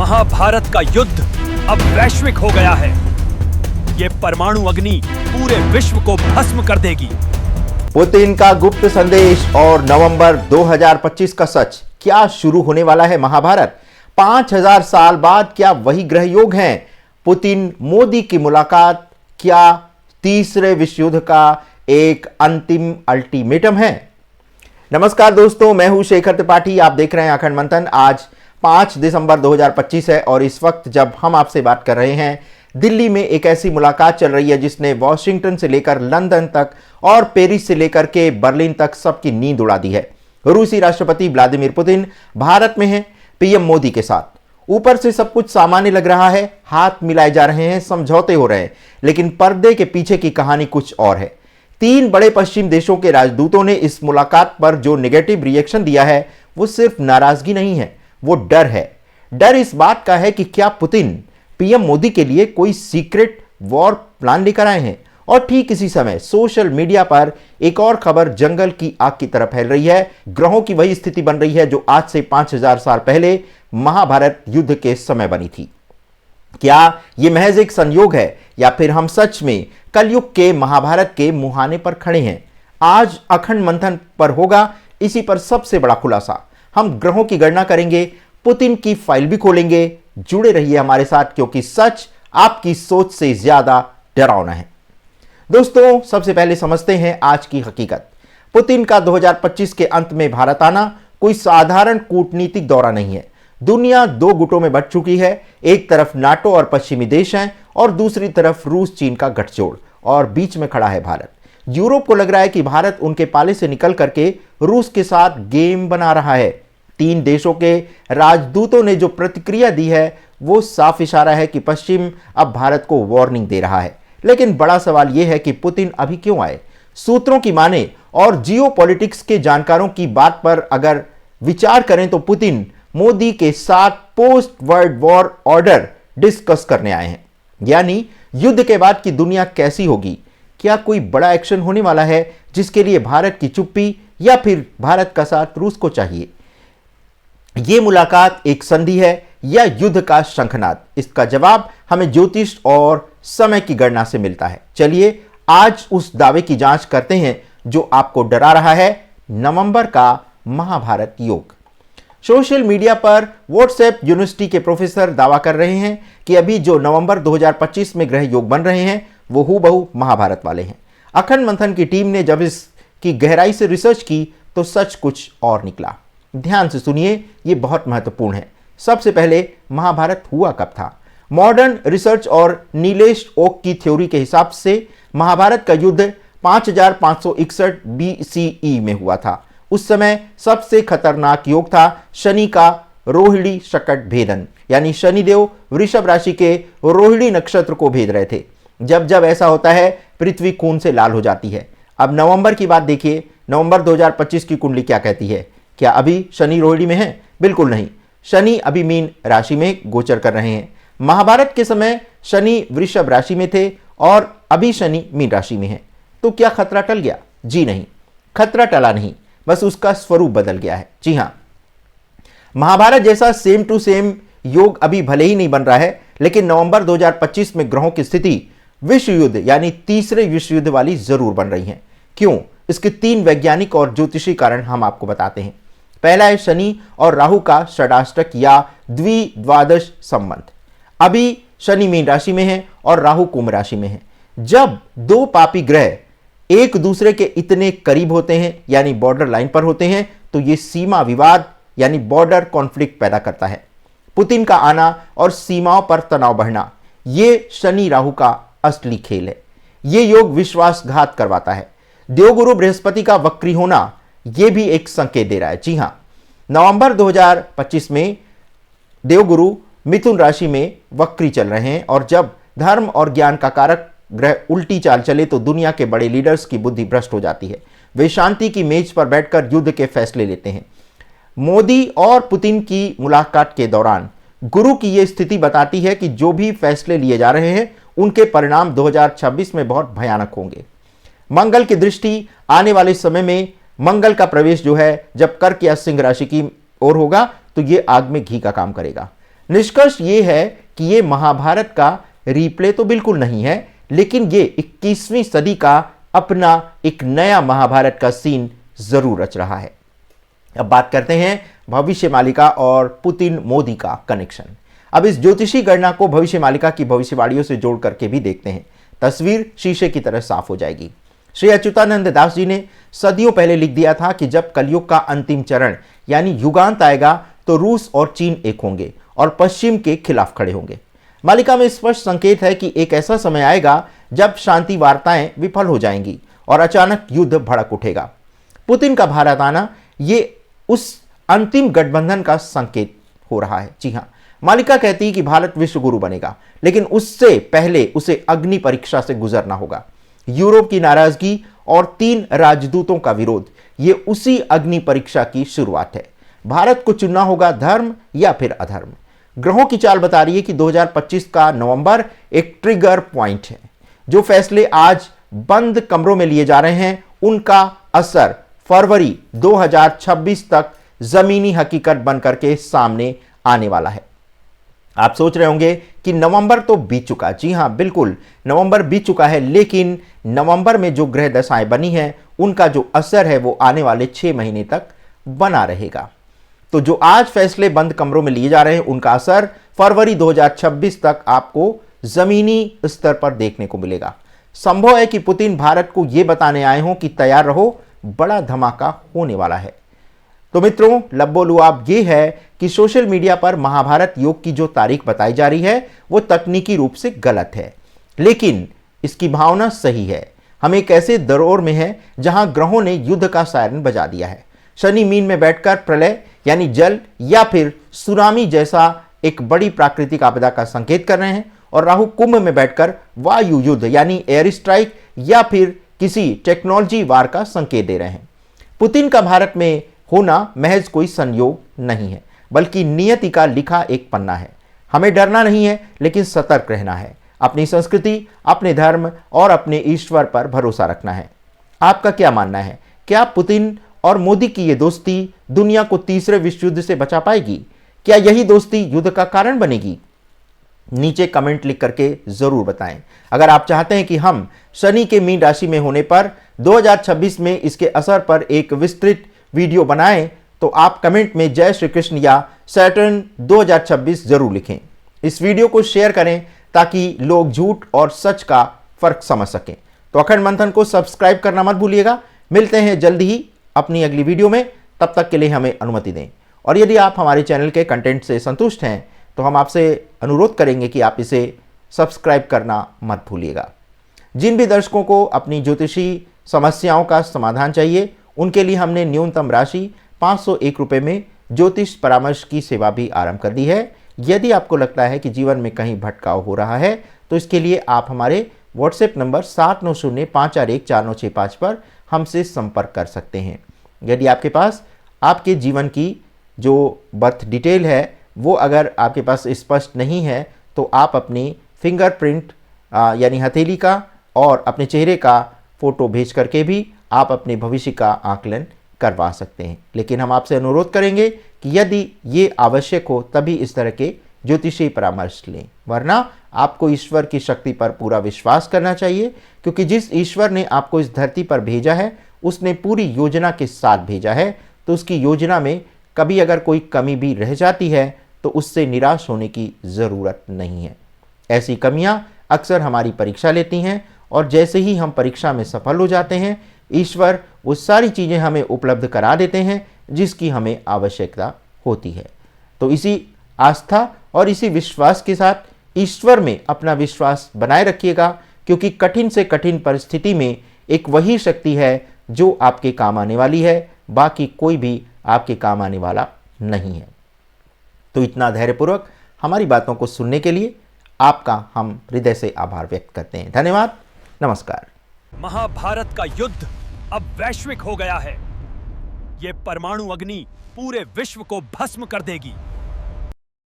महाभारत का युद्ध अब वैश्विक हो गया है। ये परमाणु अग्नि पूरे विश्व को भस्म कर देगी। पुतिन का गुप्त संदेश और नवंबर 2025 का सच। क्या शुरू होने वाला है महाभारत? 5000 साल बाद क्या वही ग्रह योग हैं? पुतिन मोदी की मुलाकात क्या तीसरे विश्व युद्ध का एक अंतिम अल्टीमेटम है? नमस्कार दोस्तों, मैं हूं शेखर त्रिपाठी। आप देख रहे हैं अखंड मंथन। आज 5 दिसंबर 2025 है और इस वक्त जब हम आपसे बात कर रहे हैं, दिल्ली में एक ऐसी मुलाकात चल रही है जिसने वॉशिंगटन से लेकर लंदन तक और पेरिस से लेकर के बर्लिन तक सबकी नींद उड़ा दी है। रूसी राष्ट्रपति व्लादिमीर पुतिन भारत में हैं पीएम मोदी के साथ। ऊपर से सब कुछ सामान्य लग रहा है, हाथ मिलाए जा रहे हैं, समझौते हो रहे हैं, लेकिन पर्दे के पीछे की कहानी कुछ और है। 3 बड़े पश्चिम देशों के राजदूतों ने इस मुलाकात पर जो नेगेटिव रिएक्शन दिया है वो सिर्फ नाराजगी नहीं है, वो डर है। डर इस बात का है कि क्या पुतिन पीएम मोदी के लिए कोई सीक्रेट वॉर प्लान लेकर आए हैं। और ठीक इसी समय सोशल मीडिया पर एक और खबर जंगल की आग की तरह फैल रही है। ग्रहों की वही स्थिति बन रही है जो आज से 5000 साल पहले महाभारत युद्ध के समय बनी थी। क्या यह महज एक संयोग है या फिर हम सच में कलयुग के महाभारत के मुहाने पर खड़े हैं? आज अखंड मंथन पर होगा इसी पर सबसे बड़ा खुलासा। हम ग्रहों की गणना करेंगे, पुतिन की फाइल भी खोलेंगे। जुड़े रहिए हमारे साथ, क्योंकि सच आपकी सोच से ज्यादा डरावना है। दोस्तों, सबसे पहले समझते हैं आज की हकीकत। पुतिन का 2025 के अंत में भारत आना कोई साधारण कूटनीतिक दौरा नहीं है। दुनिया 2 गुटों में बंट चुकी है। एक तरफ नाटो और पश्चिमी देश हैं और दूसरी तरफ रूस चीन का गठजोड़, और बीच में खड़ा है भारत। यूरोप को लग रहा है कि भारत उनके पाले से निकल करके रूस के साथ गेम बना रहा है। 3 देशों के राजदूतों ने जो प्रतिक्रिया दी है वो साफ इशारा है कि पश्चिम अब भारत को वार्निंग दे रहा है। लेकिन बड़ा सवाल यह है कि पुतिन अभी क्यों आए? सूत्रों की माने और जियोपॉलिटिक्स के जानकारों की बात पर अगर विचार करें तो पुतिन मोदी के साथ post world war order discuss करने आए हैं। यानी युद्ध के बाद की दुनिया कैसी होगी? क्या कोई बड़ा एक्शन होने वाला है जिसके लिए भारत की चुप्पी या फिर भारत का साथ रूस को चाहिए? यह मुलाकात एक संधि है या युद्ध का शंखनाद? इसका जवाब हमें ज्योतिष और समय की गणना से मिलता है। चलिए आज उस दावे की जांच करते हैं जो आपको डरा रहा है, नवंबर का महाभारत योग। सोशल मीडिया पर व्हाट्सएप यूनिवर्सिटी के प्रोफेसर दावा कर रहे हैं कि अभी जो नवंबर 2025 में ग्रह योग बन रहे हैं वो हूबहू महाभारत वाले हैं। अखंड मंथन की टीम ने जब इसकी गहराई से रिसर्च की तो सच कुछ और निकला। ध्यान से सुनिए, ये बहुत महत्वपूर्ण है। सबसे पहले महाभारत हुआ कब था? मॉडर्न रिसर्च और नीलेश ओक की थ्योरी के हिसाब से महाभारत का युद्ध 5561 BCE में हुआ था। उस समय सबसे खतरनाक योग था शनि का रोहिणी शकट भेदन, यानी शनिदेव वृषभ राशि के रोहिणी नक्षत्र को भेद रहे थे। जब जब ऐसा होता है पृथ्वी खून से लाल हो जाती है। अब नवंबर की बात देखिए, नवंबर 2025 की कुंडली क्या कहती है? क्या अभी शनि रोहिणी में है? बिल्कुल नहीं। शनि अभी मीन राशि में गोचर कर रहे हैं। महाभारत के समय शनि वृषभ राशि में थे और अभी शनि मीन राशि में है। तो क्या खतरा टल गया? जी नहीं, खतरा टला नहीं, बस उसका स्वरूप बदल गया है। जी हां, महाभारत जैसा सेम टू सेम योग अभी भले ही नहीं बन रहा है, लेकिन नवंबर 2025 में ग्रहों की स्थिति विश्व युद्ध यानी तीसरे विश्व युद्ध वाली जरूर बन रही है। क्यों? इसके 3 वैज्ञानिक और ज्योतिषी कारण हम आपको बताते हैं। पहला है शनि और राहु का षडाष्टक या द्विद्वादश संबंध। अभी शनि मीन राशि में है और राहु कुंभ राशि में है। जब 2 पापी ग्रह एक दूसरे के इतने करीब होते हैं यानी बॉर्डर लाइन पर होते हैं तो यह सीमा विवाद यानी बॉर्डर कॉन्फ्लिक्ट पैदा करता है। पुतिन का आना और सीमाओं पर तनाव बढ़ना, यह शनि राहु का असली खेल है। यह योग विश्वासघात करवाता है। देवगुरु बृहस्पति का वक्री होना यह भी एक संकेत दे रहा है। जी हां, नवंबर 2025 में देवगुरु मिथुन राशि में वक्री चल रहे हैं और जब धर्म और ज्ञान का कारक ग्रह उल्टी चाल चले तो दुनिया के बड़े लीडर्स की बुद्धि भ्रष्ट हो जाती है। वे शांति की मेज पर बैठकर युद्ध के फैसले लेते हैं। मोदी और पुतिन की मुलाकात के दौरान गुरु की यह स्थिति बताती है कि जो भी फैसले लिए जा रहे हैं उनके परिणाम 2026 में बहुत भयानक होंगे। मंगल की दृष्टि आने वाले समय में मंगल का प्रवेश जो है जब कर्क या सिंह राशि की ओर होगा तो यह आग में घी का काम करेगा। निष्कर्ष ये है कि ये महाभारत का रिप्ले तो बिल्कुल नहीं है, लेकिन ये 21वीं सदी का अपना एक नया महाभारत का सीन जरूर रच रहा है। अब बात करते हैं भविष्य मालिका और पुतिन मोदी का कनेक्शन। अब इस ज्योतिषी गणना को भविष्य मालिका की भविष्यवाणियों से जोड़ करके भी देखते हैं। तस्वीर शीशे की तरह साफ हो जाएगी। श्री अच्युतानंद दास जी ने सदियों पहले लिख दिया था कि जब कलयुग का अंतिम चरण यानी युगांत आएगा तो रूस और चीन एक होंगे और पश्चिम के खिलाफ खड़े होंगे। मालिका में स्पष्ट संकेत है कि एक ऐसा समय आएगा जब शांति वार्ताएं विफल हो जाएंगी और अचानक युद्ध भड़क उठेगा। पुतिन का भारत आना ये उस अंतिम गठबंधन का संकेत हो रहा है। जी हां, मालिका कहती है कि भारत विश्व गुरु बनेगा, लेकिन उससे पहले उसे अग्नि परीक्षा से गुजरना होगा। यूरोप की नाराजगी और 3 राजदूतों का विरोध ये उसी अग्नि परीक्षा की शुरुआत है। भारत को चुनना होगा धर्म या फिर अधर्म। ग्रहों की चाल बता रही है कि 2025 का नवंबर एक ट्रिगर पॉइंट है। जो फैसले आज बंद कमरों में लिए जा रहे हैं उनका असर फरवरी 2026 तक जमीनी हकीकत बनकर के सामने आने वाला है। आप सोच रहे होंगे कि नवंबर तो बीत चुका। जी हां, बिल्कुल नवंबर बीत चुका है, लेकिन नवंबर में जो ग्रह दशाएं बनी हैं उनका जो असर है वो आने वाले 6 महीने तक बना रहेगा। तो जो आज फैसले बंद कमरों में लिए जा रहे हैं उनका असर फरवरी 2026 तक आपको जमीनी स्तर पर देखने को मिलेगा। संभव है कि पुतिन भारत को यह बताने आए हों कि तैयार रहो, बड़ा धमाका होने वाला है। तो मित्रों, लब्बोलू आप ये है कि सोशल मीडिया पर महाभारत योग की जो तारीख बताई जा रही है वो तकनीकी रूप से गलत है, लेकिन इसकी भावना सही है। हम एक ऐसे दौर में हैं जहां ग्रहों ने युद्ध का सायरन बजा दिया है। शनि मीन में बैठकर प्रलय यानी जल या फिर सुनामी जैसा एक बड़ी प्राकृतिक आपदा का संकेत कर रहे हैं, और राहु कुंभ में बैठकर वायु युद्ध यानी एयर स्ट्राइक या फिर किसी टेक्नोलॉजी वार का संकेत दे रहे हैं। पुतिन का भारत में होना महज कोई संयोग नहीं है, बल्कि नियति का लिखा एक पन्ना है। हमें डरना नहीं है, लेकिन सतर्क रहना है। अपनी संस्कृति, अपने धर्म और अपने ईश्वर पर भरोसा रखना है। आपका क्या मानना है? क्या पुतिन और मोदी की ये दोस्ती दुनिया को तीसरे विश्व युद्ध से बचा पाएगी? क्या यही दोस्ती युद्ध का कारण बनेगी? नीचे कमेंट लिख करके जरूर बताएं। अगर आप चाहते हैं कि हम शनि के मीन राशि में होने पर 2026 में इसके असर पर एक विस्तृत वीडियो बनाएं तो आप कमेंट में जय श्री कृष्ण या सैटर्न 2026 जरूर लिखें। इस वीडियो को शेयर करें ताकि लोग झूठ और सच का फर्क समझ सकें। तो अखंड मंथन को सब्सक्राइब करना मत भूलिएगा। मिलते हैं जल्दी ही अपनी अगली वीडियो में, तब तक के लिए हमें अनुमति दें। और यदि आप हमारे चैनल के कंटेंट से संतुष्ट हैं तो हम आपसे अनुरोध करेंगे कि आप इसे सब्सक्राइब करना मत भूलिएगा। जिन भी दर्शकों को अपनी ज्योतिषी समस्याओं का समाधान चाहिए उनके लिए हमने न्यूनतम राशि 501 रुपये में ज्योतिष परामर्श की सेवा भी आरंभ कर दी है। यदि आपको लगता है कि जीवन में कहीं भटकाव हो रहा है तो इसके लिए आप हमारे व्हाट्सएप नंबर 7905414965 पर हमसे संपर्क कर सकते हैं। यदि आपके पास आपके जीवन की जो बर्थ डिटेल है वो अगर आपके पास स्पष्ट नहीं है तो आप अपनी फिंगरप्रिंट यानी हथेली का और अपने चेहरे का फोटो भेज करके भी आप अपने भविष्य का आकलन करवा सकते हैं। लेकिन हम आपसे अनुरोध करेंगे कि यदि ये आवश्यक हो तभी इस तरह के ज्योतिषीय परामर्श लें, वरना आपको ईश्वर की शक्ति पर पूरा विश्वास करना चाहिए, क्योंकि जिस ईश्वर ने आपको इस धरती पर भेजा है उसने पूरी योजना के साथ भेजा है। तो उसकी योजना में कभी अगर कोई कमी भी रह जाती है तो उससे निराश होने की ज़रूरत नहीं है। ऐसी कमियां अक्सर हमारी परीक्षा लेती हैं और जैसे ही हम परीक्षा में सफल हो जाते हैं ईश्वर वो सारी चीज़ें हमें उपलब्ध करा देते हैं जिसकी हमें आवश्यकता होती है। तो इसी आस्था और इसी विश्वास के साथ ईश्वर में अपना विश्वास बनाए रखिएगा, क्योंकि कठिन से कठिन परिस्थिति में एक वही शक्ति है जो आपके काम आने वाली है, बाकी कोई भी आपके काम आने वाला नहीं है। तो इतना धैर्यपूर्वक हमारी बातों को सुनने के लिए आपका हम हृदय से आभार व्यक्त करते हैं। धन्यवाद, नमस्कार। महाभारत का युद्ध अब वैश्विक हो गया है। ये परमाणु अग्नि पूरे विश्व को भस्म कर देगी।